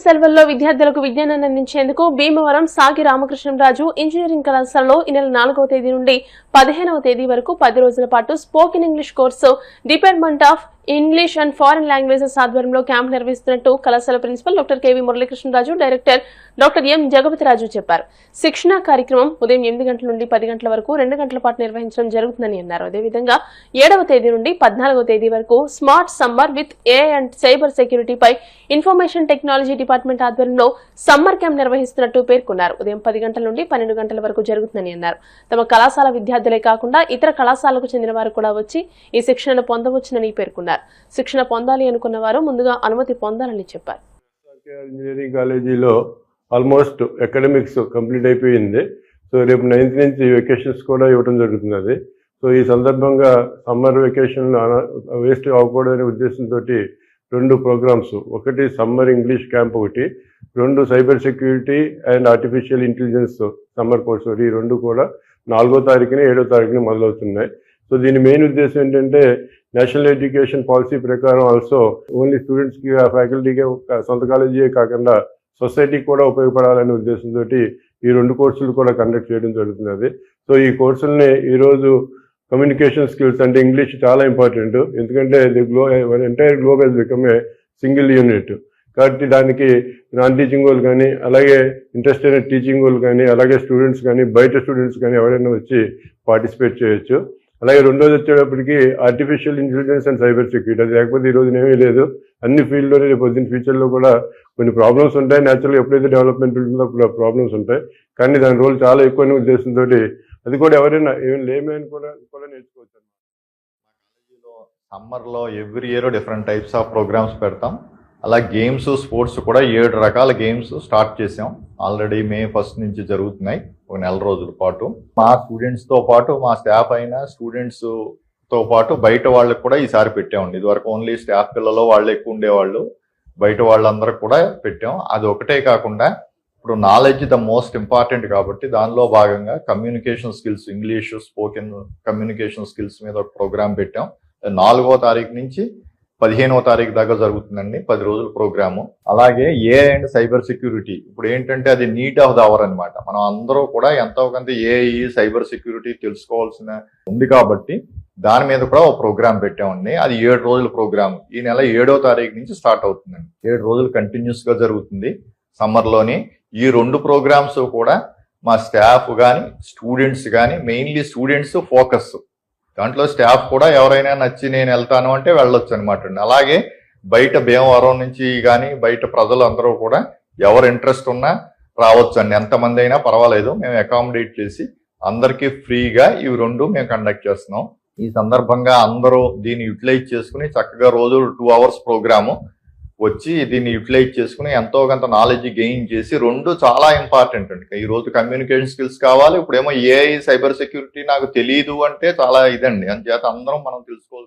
సెలవుల్లో విద్యార్థులకు విజ్ఞానాన్ని అందించేందుకు భీమవరం సాగి రామకృష్ణరాజు ఇంజనీరింగ్ కళాశాలలో ఈ నెల 4వ తేదీ నుండి 15వ తేదీ వరకు 10 రోజుల పాటు spoken English course department of English and foreign languages ఆధ్వర్యంలో క్యాంప్ నిర్వహిస్తున్నట్టు కళాశాల principal doctor KV Muralikrishnaraju, director doctor M Jagapathiraju చెప్పారు. శిక్షణ కార్యక్రమం ఉదయం 8 గంటల నుండి 10 గంటల వరకు 2 గంటల పాటు నిర్వహించడం జరుగుతుందని అన్నారు. అదేవిధంగా 7వ తేదీ నుండి 14వ తేదీ వరకు smart summer with AI and cyber సెక్యూరిటీపై ఇన్ఫర్మేషన్ టెక్నాలజీ డిపార్ట్మెంట్ ఆధ్వర్యంలో సమ్మర్ క్యాంప్ నిర్వహిస్తున్నట్టు పేర్కొన్నారు. ఉదయం 10 గంటల నుండి 12 గంటల వరకు జరుగుతుందని అన్నారు. తమ కళాశాల విద్యార్థులే కాకుండా ఇతర కళాశాలకు చెందిన వారు కూడా వచ్చి ఈ శిక్షణను పొందవచ్చునని పేర్కొన్నారు. శిక్షణ పొందాలి అనుకున్న వారు ముందుగా అనుమతి పొందాలని చెప్పారు. ఇంజనీరింగ్ కాలేజీలో ఆల్మోస్ట్ అకాడమిక్స్ కంప్లీట్ అయిపోయింది. సో రేపు 9th నుంచి వెకేషన్స్ కూడా ఇవ్వడం జరుగుతున్నది. సో ఈ సందర్భంగా సమ్మర్ వెకేషన్ వేస్ట్ అవ్వకూడదనే ఉద్దేశంతో 2 ప్రోగ్రామ్స్, ఒకటి సమ్మర్ ఇంగ్లీష్ క్యాంప్, ఒకటి 2 cyber security and artificial intelligence summer course. ఈ 2 కూడా 4వ తారీఖున 7వ తారీఖున మొదలవుతున్నాయి. సో దీని మెయిన్ ఉద్దేశం ఏంటంటే నేషనల్ ఎడ్యుకేషన్ పాలసీ ప్రకారం ఆల్సో ఓన్లీ స్టూడెంట్స్కి, ఫ్యాకల్టీకి, సొంత కాలేజీయే కాకుండా సొసైటీకి కూడా ఉపయోగపడాలనే ఉద్దేశంతో ఈ 2 కోర్సులు కూడా కండక్ట్ చేయడం జరుగుతున్నది. సో ఈ కోర్సుల్ని ఈరోజు కమ్యూనికేషన్ స్కిల్స్ అంటే ఇంగ్లీష్ చాలా ఇంపార్టెంట్, ఎందుకంటే entire globe has become a single unit. కాబట్టి దానికి నాన్ టీచింగ్ వాళ్ళు కానీ, అలాగే ఇంట్రెస్ట్ అయిన టీచింగ్ వాళ్ళు కానీ, అలాగే స్టూడెంట్స్ కానీ, బయట స్టూడెంట్స్ కానీ ఎవరైనా వచ్చి పార్టిసిపేట్ చేయొచ్చు. అలాగే 2వది వచ్చేటప్పటికి artificial intelligence and cyber security. అది లేకపోతే ఈ రోజున ఏమీ లేదు. అన్ని ఫీల్డ్లోనే రేపు పొద్దున్న ఫ్యూచర్లో కూడా కొన్ని ప్రాబ్లమ్స్ ఉంటాయి. న్యాచురల్గా ఎప్పుడైతే డెవలప్మెంట్ ఉంటుందో అప్పుడు ప్రాబ్లమ్స్ ఉంటాయి. కానీ దాని రోల్ చాలా ఎక్కువ ఉద్దేశంతో అది కూడా ఎవరైనా ఏం లేమని కూడా నేర్చుకోవచ్చు. సమ్మర్లో every year different types of programs పెడతాం. అలా గేమ్స్, స్పోర్ట్స్ కూడా 7 రకాల గేమ్స్ స్టార్ట్ చేసాం. ఆల్రెడీ May 1 నుంచి జరుగుతున్నాయి, ఒక నెల రోజుల పాటు. మా స్టూడెంట్స్తో పాటు మా స్టాఫ్ అయినా స్టూడెంట్స్తో పాటు బయట వాళ్ళకి కూడా ఈసారి పెట్టామండి. ఇదివరకు ఓన్లీ స్టాఫ్ పిల్లలు వాళ్ళు ఎక్కువ ఉండేవాళ్ళు, బయట వాళ్ళందరూ కూడా పెట్టాం. అది ఒకటే కాకుండా ఇప్పుడు నాలెడ్జ్ ద మోస్ట్ ఇంపార్టెంట్ కాబట్టి దానిలో భాగంగా communication skills, English spoken communication skills మీద ఒక ప్రోగ్రామ్ పెట్టాం. 4వ తారీఖు నుంచి 15వ తారీఖు దాకా జరుగుతుందండి, 10 రోజుల ప్రోగ్రాము. అలాగే ఏఐ అండ్ సైబర్ సెక్యూరిటీ, ఇప్పుడు ఏంటంటే అది నీడ్ ఆఫ్ ద అవర్ అనమాట. మనం అందరూ కూడా ఎంతో కొంత ఏఐ, సైబర్ సెక్యూరిటీ తెలుసుకోవాల్సిన ఉంది కాబట్టి దాని మీద కూడా ఒక ప్రోగ్రామ్ పెట్టామండి. అది 7 రోజుల ప్రోగ్రామ్. ఈ నెల 7వ తారీఖు నుంచి స్టార్ట్ అవుతుందండి. 7 రోజులు కంటిన్యూస్ గా జరుగుతుంది సమ్మర్లోని. ఈ 2 ప్రోగ్రామ్స్ కూడా మా స్టాఫ్ కానీ, స్టూడెంట్స్ కానీ, మెయిన్లీ స్టూడెంట్స్ ఫోకస్. దాంట్లో స్టాఫ్ కూడా ఎవరైనా నచ్చి నేను వెళ్తాను అంటే వెళ్ళొచ్చు అనమాట అండి. అలాగే బయట భీమవరం నుంచి కానీ బయట ప్రజలందరూ కూడా ఎవరు ఇంట్రెస్ట్ ఉన్నా రావచ్చు అండి. ఎంతమంది అయినా పర్వాలేదు, మేము అకామిడేట్ చేసి అందరికీ ఫ్రీగా ఇవి 2 మేము కండక్ట్ చేస్తున్నాం. ఈ సందర్భంగా అందరూ దీన్ని యూటిలైజ్ చేసుకుని చక్కగా రోజు 2 అవర్స్ ప్రోగ్రాము వచ్చి దీన్ని యూటిలైజ్ చేసుకుని ఎంతో కొంత నాలెడ్జ్ గెయిన్ చేసి 2 చాలా ఇంపార్టెంట్ అండి. ఈ రోజు కమ్యూనికేషన్ స్కిల్స్ కావాలి, ఇప్పుడేమో ఏఐ, సైబర్ సెక్యూరిటీ నాకు తెలియదు అంటే చాలా ఇదండి. అందుచేత అందరం మనం తెలుసుకోవాలి.